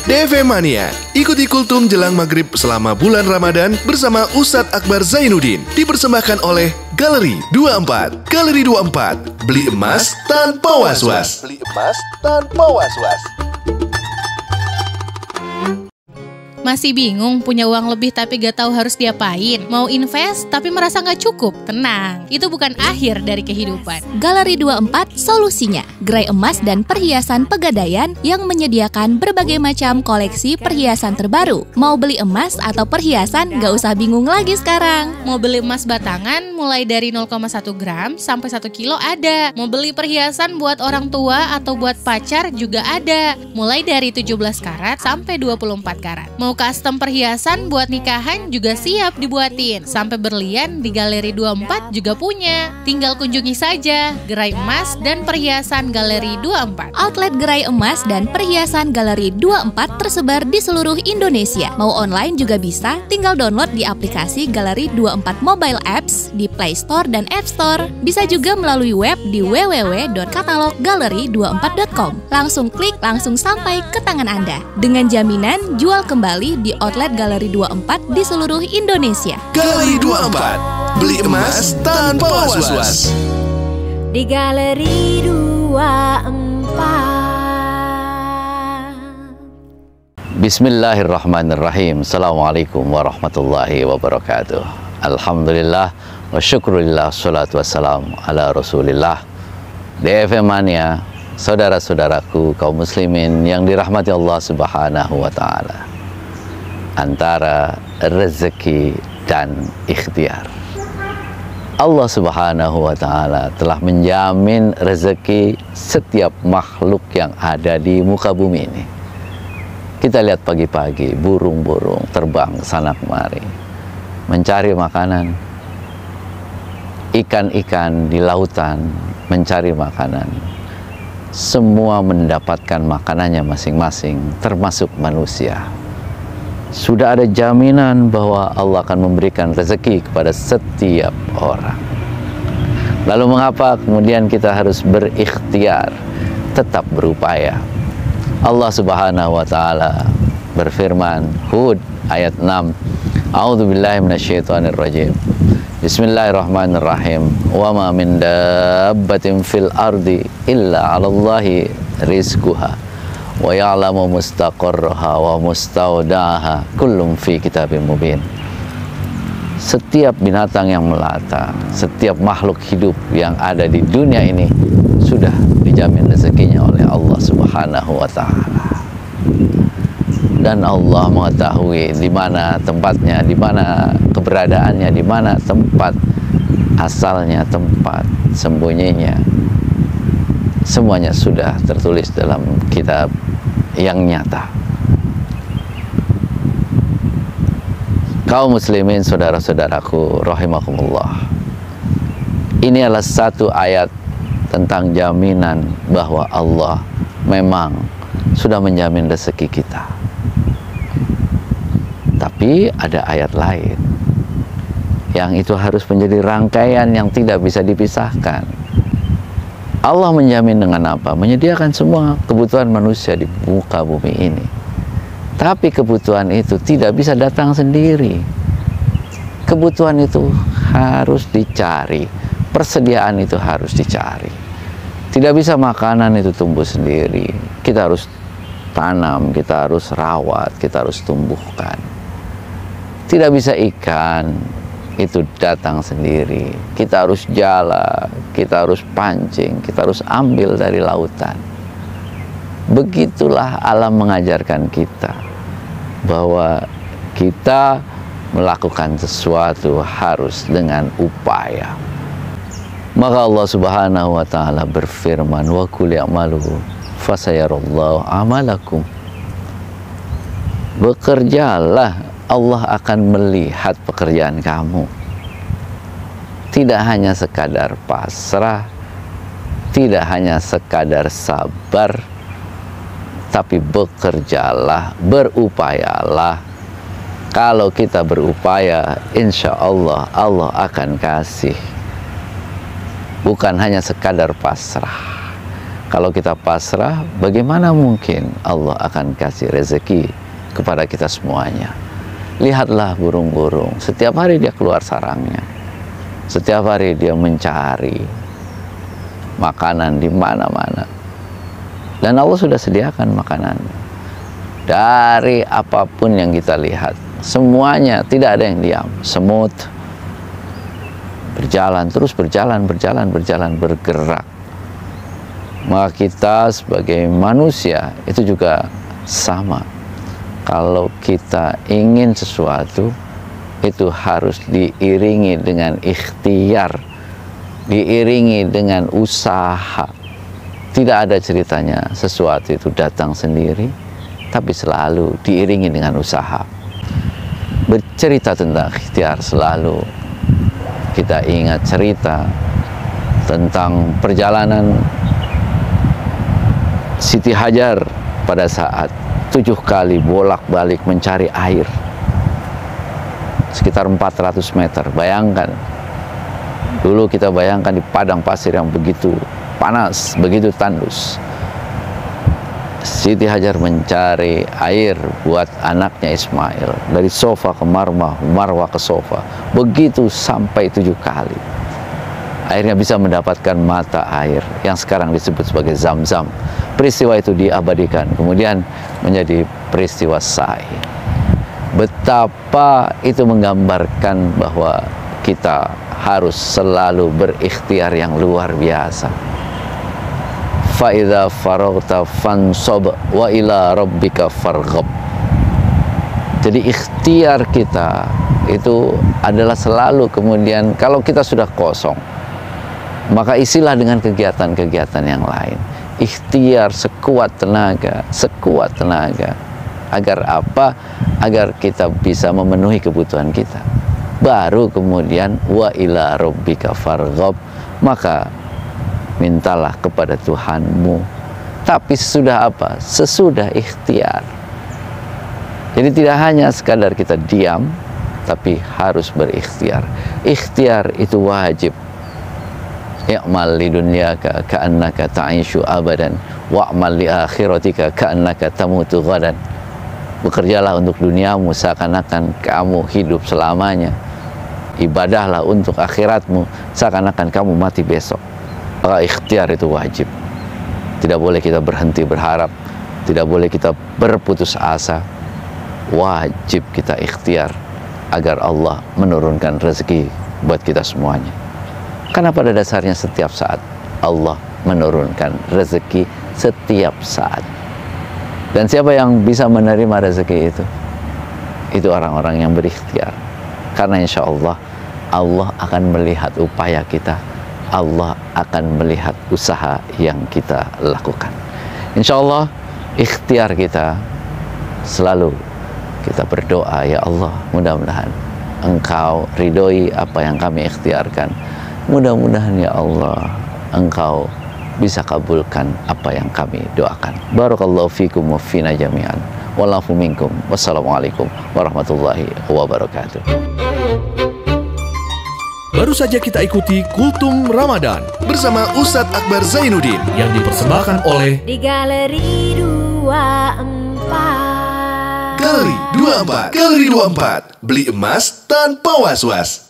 DFM Mania, ikuti kultum jelang maghrib selama bulan Ramadan bersama Ustadz Akbar Zainuddin. Dipersembahkan oleh Galeri 24. Galeri 24, beli emas tanpa was-was. Beli emas tanpa was-was. Masih bingung punya uang lebih tapi gak tahu harus diapain? Mau invest tapi merasa gak cukup? Tenang, itu bukan akhir dari kehidupan. Galeri 24 solusinya. Gerai emas dan perhiasan Pegadaian yang menyediakan berbagai macam koleksi perhiasan terbaru. Mau beli emas atau perhiasan gak usah bingung lagi sekarang. Mau beli emas batangan mulai dari 0,1 gram sampai 1 kilo ada. Mau beli perhiasan buat orang tua atau buat pacar juga ada. Mulai dari 17 karat sampai 24 karat. Mau custom perhiasan buat nikahan juga siap dibuatin. Sampai berlian di Galeri 24 juga punya. Tinggal kunjungi saja Gerai Emas dan Perhiasan Galeri 24. Outlet gerai emas dan perhiasan Galeri 24 tersebar di seluruh Indonesia. Mau online juga bisa, tinggal download di aplikasi Galeri 24 Mobile Apps di Play Store dan App Store. Bisa juga melalui web di www.kataloggaleri24.com. Langsung klik, langsung sampai ke tangan Anda. Dengan jaminan jual kembali di outlet Galeri 24 di seluruh Indonesia. Galeri 24, beli emas tanpa was-was. Di Galeri 24. Bismillahirrahmanirrahim. Assalamualaikum warahmatullahi wabarakatuh. Alhamdulillah wa syukurillah, salatu wassalam ala rasulillah. DFM Mania, saudara-saudaraku kaum muslimin yang dirahmati Allah subhanahu wa ta'ala. Antara rezeki dan ikhtiar, Allah subhanahu wa ta'ala telah menjamin rezeki setiap makhluk yang ada di muka bumi ini. Kita lihat pagi-pagi burung-burung terbang sana kemari mencari makanan. Ikan-ikan di lautan mencari makanan. Semua mendapatkan makanannya masing-masing, termasuk manusia. Sudah ada jaminan bahwa Allah akan memberikan rezeki kepada setiap orang. Lalu mengapa kemudian kita harus berikhtiar, tetap berupaya? Allah subhanahu wa ta'ala berfirman, Hud ayat 6, A'udzubillahi minasyaitonirrajim. Bismillahirrahmanirrahim. Wa ma min dabbatin fil ardi illa 'alallahi rizquha wa ya'lamu mustaqarraha wa mustaudaha kullum fi kitabim mubin. Setiap binatang yang melata, setiap makhluk hidup yang ada di dunia ini sudah dijamin rezekinya oleh Allah subhanahu wa ta'ala. Dan Allah mengetahui di mana tempatnya, di mana keberadaannya, di mana tempat asalnya, tempat sembunyinya. Semuanya sudah tertulis dalam kitab yang nyata. Kaum muslimin, saudara-saudaraku rahimakumullah, ini adalah satu ayat tentang jaminan bahwa Allah memang sudah menjamin rezeki kita. Tapi ada ayat lain yang itu harus menjadi rangkaian yang tidak bisa dipisahkan. Allah menjamin dengan apa? Menyediakan semua kebutuhan manusia di muka bumi ini. Tapi kebutuhan itu tidak bisa datang sendiri. Kebutuhan itu harus dicari. Persediaan itu harus dicari. Tidak bisa makanan itu tumbuh sendiri. Kita harus tanam, kita harus rawat, kita harus tumbuhkan. Tidak bisa ikan itu datang sendiri. Kita harus jala, kita harus pancing, kita harus ambil dari lautan. Begitulah alam mengajarkan kita bahwa kita melakukan sesuatu harus dengan upaya. Maka Allah subhanahu wa ta'ala berfirman, wa qul i'malu fasayarallahu amalakum. Bekerjalah, Allah akan melihat pekerjaan kamu. Tidak hanya sekadar pasrah, tidak hanya sekadar sabar, tapi bekerjalah, berupayalah. Kalau kita berupaya, insya Allah, Allah akan kasih. Bukan hanya sekadar pasrah. Kalau kita pasrah, bagaimana mungkin Allah akan kasih rezeki kepada kita semuanya? Lihatlah burung-burung, setiap hari dia keluar sarangnya. Setiap hari dia mencari makanan di mana-mana. Dan Allah sudah sediakan makanan. Dari apapun yang kita lihat, semuanya, tidak ada yang diam. Semut berjalan, terus berjalan, bergerak. Maka kita sebagai manusia itu juga sama. Kalau kita ingin sesuatu, itu harus diiringi dengan ikhtiar, diiringi dengan usaha. Tidak ada ceritanya sesuatu itu datang sendiri, tapi selalu diiringi dengan usaha. Bercerita tentang ikhtiar, selalu kita ingat cerita tentang perjalanan Siti Hajar pada saat 7 kali bolak-balik mencari air sekitar 400 meter. Bayangkan, dulu kita bayangkan di padang pasir yang begitu panas, begitu tandus. Siti Hajar mencari air buat anaknya Ismail, dari Sofa ke Marwah, Marwah ke Sofa, begitu sampai 7 kali. Akhirnya bisa mendapatkan mata air yang sekarang disebut sebagai Zam-Zam. Peristiwa itu diabadikan, kemudian menjadi peristiwa Sa'i. Betapa itu menggambarkan bahwa kita harus selalu berikhtiar yang luar biasa. Fa'idha faragta fansob wa ila rabbika farghab. Jadi ikhtiar kita itu adalah selalu, kemudian kalau kita sudah kosong, maka isilah dengan kegiatan-kegiatan yang lain. Ikhtiar sekuat tenaga. Agar apa? Agar kita bisa memenuhi kebutuhan kita. Baru kemudian wa ila rabbika farghab, maka mintalah kepada Tuhanmu. Tapi sesudah apa? Sesudah ikhtiar. Jadi tidak hanya sekadar kita diam, tapi harus berikhtiar. Ikhtiar itu wajib. I'mal li dunyaka ka'annaka ta'ishu abadan wa'mal li akhiratika ka'annaka tamutu ghadan. Bekerjalah untuk duniamu seakan-akan kamu hidup selamanya. Ibadahlah untuk akhiratmu seakan-akan kamu mati besok. Maka ikhtiar itu wajib. Tidak boleh kita berhenti berharap, tidak boleh kita berputus asa. Wajib kita ikhtiar agar Allah menurunkan rezeki buat kita semuanya. Karena pada dasarnya setiap saat Allah menurunkan rezeki setiap saat. Dan siapa yang bisa menerima rezeki itu? Itu orang-orang yang berikhtiar. Karena insya Allah, Allah akan melihat upaya kita. Allah akan melihat usaha yang kita lakukan. Insya Allah, ikhtiar kita selalu kita berdoa, ya Allah, mudah-mudahan Engkau ridhoi apa yang kami ikhtiarkan. Mudah-mudahan ya Allah, Engkau bisa kabulkan apa yang kami doakan. Barakallahu fikum wa fina jami'an. Wallahu minkum. Wassalamualaikum warahmatullahi wabarakatuh. Baru saja kita ikuti Kultum Ramadan bersama Ustadz Akbar Zainuddin yang dipersembahkan oleh di Galeri 24. Galeri 24. Galeri 24. Beli emas tanpa was-was.